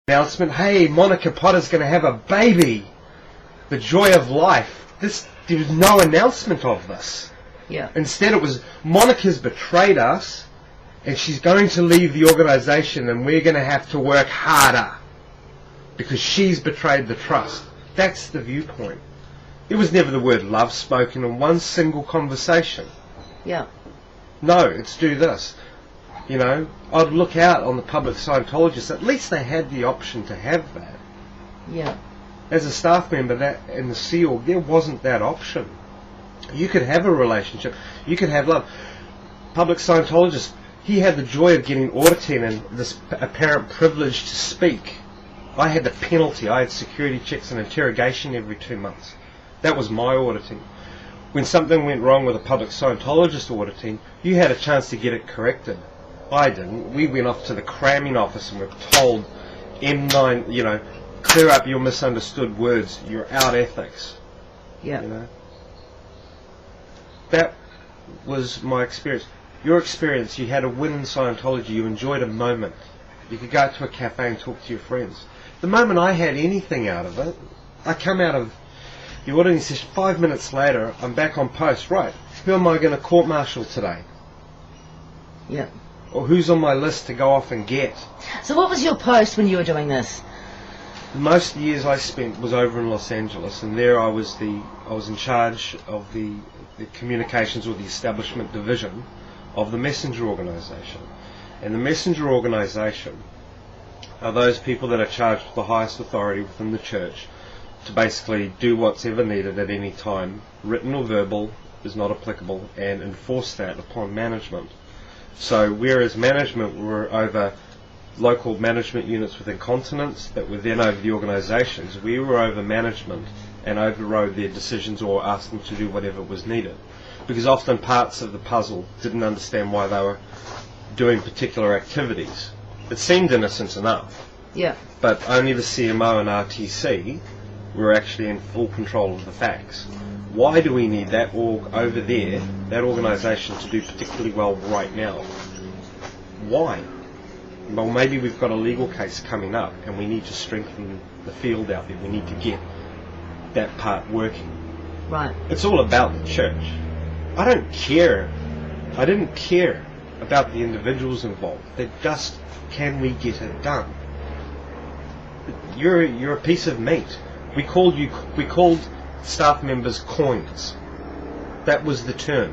announcement, hey, Monica Potter's going to have a baby. The joy of life. There was no announcement of this. Yeah. Instead it was, Monica's betrayed us and she's going to leave the organisation and we're going to have to work harder because she's betrayed the trust. That's the viewpoint. There was never the word love spoken in one single conversation. Yeah. No, it's do this. You know, I'd look out on the public Scientologists. At least they had the option to have that. Yeah. As a staff member, that in the SEAL, there wasn't that option. You could have a relationship. You could have love. Public Scientologist, he had the joy of getting auditing and this apparent privilege to speak. I had the penalty. I had security checks and interrogation every 2 months. That was my auditing. When something went wrong with a public Scientologist auditing, you had a chance to get it corrected. I didn't. We went off to the cramming office and were told, M9, you know, clear up your misunderstood words. You're out ethics. Yeah. You know. That was my experience. Your experience, you had a win in Scientology. You enjoyed a moment. You could go to a cafe and talk to your friends. The moment I had anything out of it, I come out of the auditing session, 5 minutes later, I'm back on post. Right, who am I going to court-martial today? Yeah. Or who's on my list to go off and get? So what was your post when you were doing this? Most of the years I spent was over in Los Angeles, and there I was in charge of the communications or the establishment division of the messenger organisation. And the messenger organisation are those people that are charged with the highest authority within the church to basically do what's ever needed at any time, written or verbal, is not applicable, and enforce that upon management. So whereas management were over local management units within continents that were then over the organisations, we were over management and overrode their decisions or asked them to do whatever was needed. Because often parts of the puzzle didn't understand why they were doing particular activities. It seemed innocent enough. Yeah. But only the CMO and RTC were actually in full control of the facts. Why do we need that org over there, that organisation, to do particularly well right now? Why? Well, maybe we've got a legal case coming up and we need to strengthen the field out there. We need to get that part working. Right. It's all about the church. I didn't care about the individuals involved. They're just, can we get it done? You're a piece of meat. We called staff members coins. That was the term.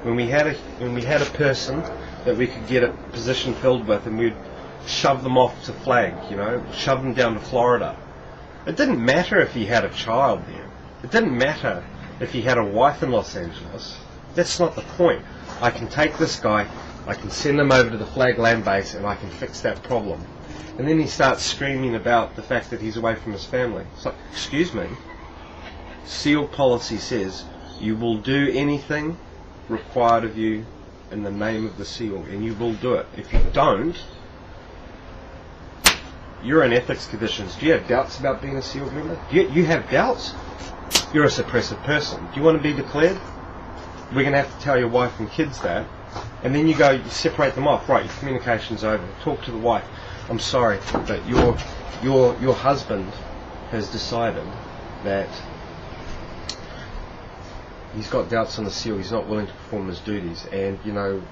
When we had a person that we could get a position filled with, and we'd shove them off to flag, you know, shove them down to Florida. It didn't matter if he had a child there. It didn't matter if he had a wife in Los Angeles. That's not the point. I can take this guy, I can send him over to the flag land base, and I can fix that problem. And then he starts screaming about the fact that he's away from his family. It's like, excuse me, SEAL policy says you will do anything required of you in the name of the SEAL, and you will do it. If you don't, you're in ethics conditions. Do you have doubts about being a SEAL member? You have doubts? You're a suppressive person. Do you want to be declared? We're going to have to tell your wife and kids that. And then you separate them off. Right, your communication's over. Talk to the wife. I'm sorry, but your husband has decided that he's got doubts on the SEAL. He's not willing to perform his duties. And, you know,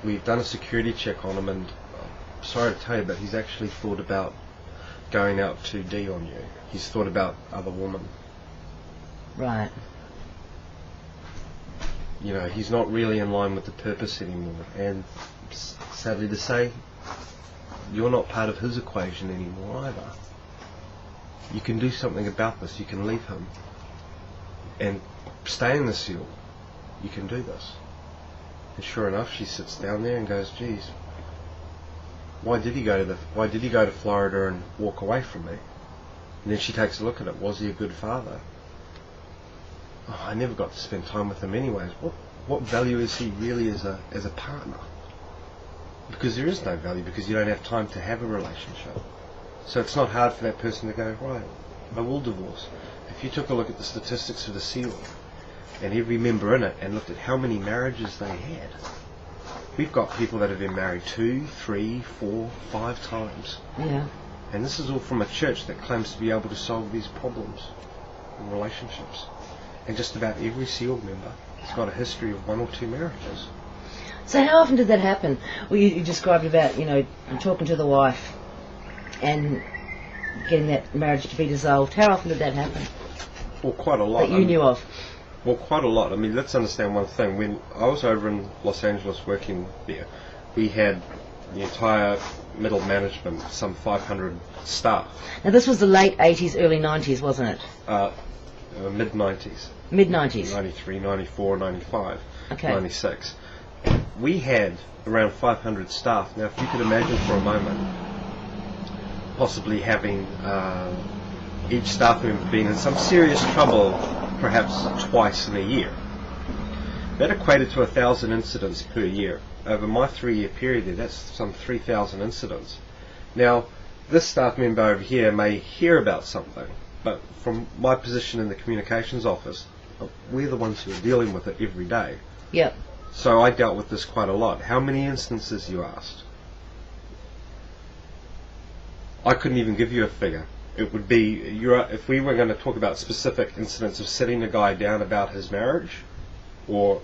we've done a security check on him, and I'm sorry to tell you, but he's actually thought about going out 2D on you. He's thought about other women. Right. You know, he's not really in line with the purpose anymore. And sadly to say, you're not part of his equation anymore either. You can do something about this. You can leave him and stay in the SEAL. You can do this. And sure enough, she sits down there and goes, geez, why did he go to Florida and walk away from me? And then she takes a look at it. Was he a good father? Oh, I never got to spend time with him anyways. What value is he really as a partner? Because there is no value, because you don't have time to have a relationship. So it's not hard for that person to go, right, I will divorce. If you took a look at the statistics of the SEAL and every member in it and looked at how many marriages they had, we've got people that have been married 2, 3, 4, 5 times. Yeah. And this is all from a church that claims to be able to solve these problems in relationships. And just about every SEAL member has got a history of 1 or 2 marriages. So how often did that happen? Well, you described about, talking to the wife and getting that marriage to be dissolved. How often did that happen? Well, quite a lot. That you knew of? Well, quite a lot. I mean, let's understand one thing. When I was over in Los Angeles working there, we had the entire middle management, some 500 staff. Now this was the late 80s, early 90s, wasn't it? Mid-90s. Mid-90s? 93, 94, 95, Okay. 96. We had around 500 staff. Now, if you could imagine for a moment, possibly having each staff member being in some serious trouble perhaps twice in a year. That equated to 1,000 incidents per year. Over my 3-year period there, that's some 3,000 incidents. Now, this staff member over here may hear about something, but from my position in the communications office, we're the ones who are dealing with it every day. Yep. So I dealt with this quite a lot. How many instances, you asked? I couldn't even give you a figure. It would be, if we were going to talk about specific incidents of sitting a guy down about his marriage, or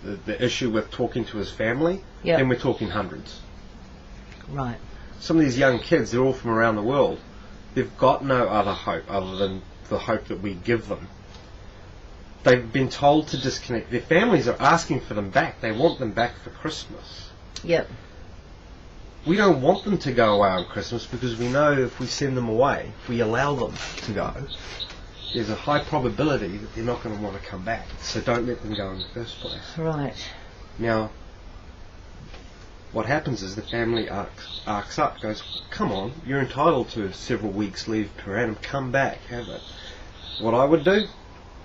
the issue with talking to his family, Yep. then we're talking hundreds. Right. Some of these young kids, they're all from around the world. They've got no other hope other than the hope that we give them. They've been told to disconnect. Their families are asking for them back. They want them back for Christmas. Yep. We don't want them to go away on Christmas because we know if we send them away, if we allow them to go, there's a high probability that they're not going to want to come back. So don't let them go in the first place. Right. Now, what happens is the family arcs up, goes, come on, you're entitled to several weeks leave per annum, come back, have it. What I would do,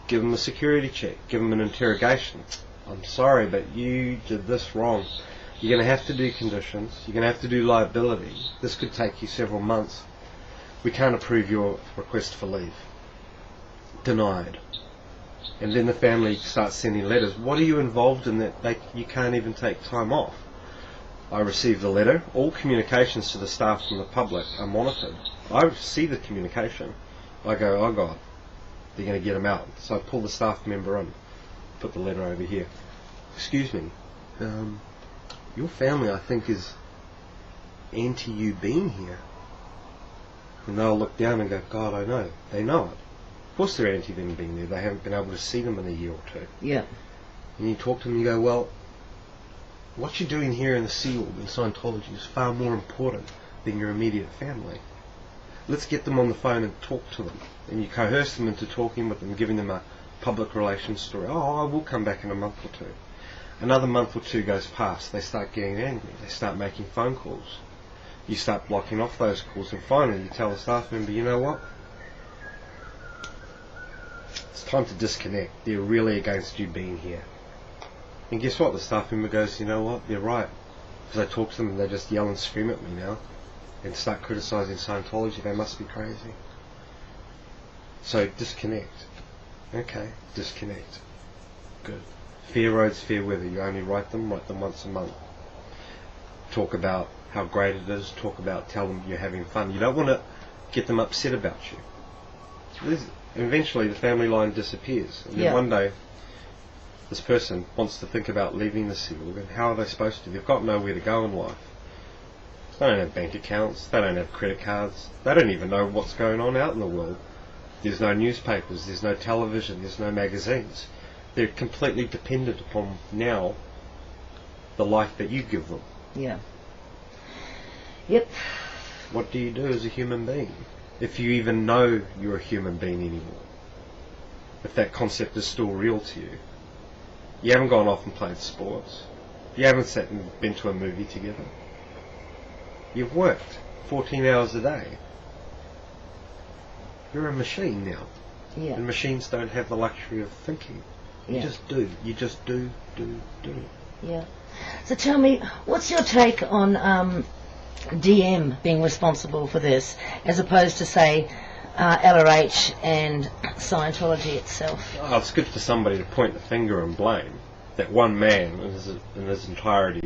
give them a security check, give them an interrogation. I'm sorry, but you did this wrong. You're going to have to do conditions, you're going to have to do liability. This could take you several months. We can't approve your request for leave. Denied. And then the family starts sending letters. What are you involved in that you can't even take time off? I receive the letter. All communications to the staff from the public are monitored. I see the communication. I go, oh God, they're going to get him out. So I pull the staff member in, put the letter over here. Excuse me, your family, I think, is anti you being here. And they'll look down and go, God, I know. They know it. Of course they're anti them being there. They haven't been able to see them in a year or two. Yeah. And you talk to them and you go, well, what you're doing here in the SEAL, in Scientology, is far more important than your immediate family. Let's get them on the phone and talk to them. And you coerce them into talking with them, giving them a public relations story. Oh, I will come back in a month or two. Another month or two goes past. They start getting angry. They start making phone calls. You start blocking off those calls. And finally you tell the staff member, you know what? It's time to disconnect. They're really against you being here. And guess what? The staff member goes, you know what? They're right. Because I talk to them and they just yell and scream at me now and start criticising Scientology. They must be crazy. So disconnect. Okay, disconnect. Good. Fair roads, fair weather. You only write them once a month. Talk about how great it is. Tell them you're having fun. You don't want to get them upset about you. Eventually the family line disappears. And then one day this person wants to think about leaving the SEAL, and how are they supposed to? They've got nowhere to go in life. They don't have bank accounts, they don't have credit cards, they don't even know what's going on out in the world. There's no newspapers, there's no television, there's no magazines. They're completely dependent upon now the life that you give them. Yeah. Yep. What do you do as a human being? If you even know you're a human being anymore. If that concept is still real to you. You haven't gone off and played sports. You haven't sat and been to a movie together. You've worked 14 hours a day. You're a machine now. Yeah. And machines don't have the luxury of thinking. You just do. You just do. Yeah. So tell me, what's your take on DM being responsible for this, as opposed to, say, LRH and Scientology itself? Oh, it's good for somebody to point the finger and blame that one man in his entirety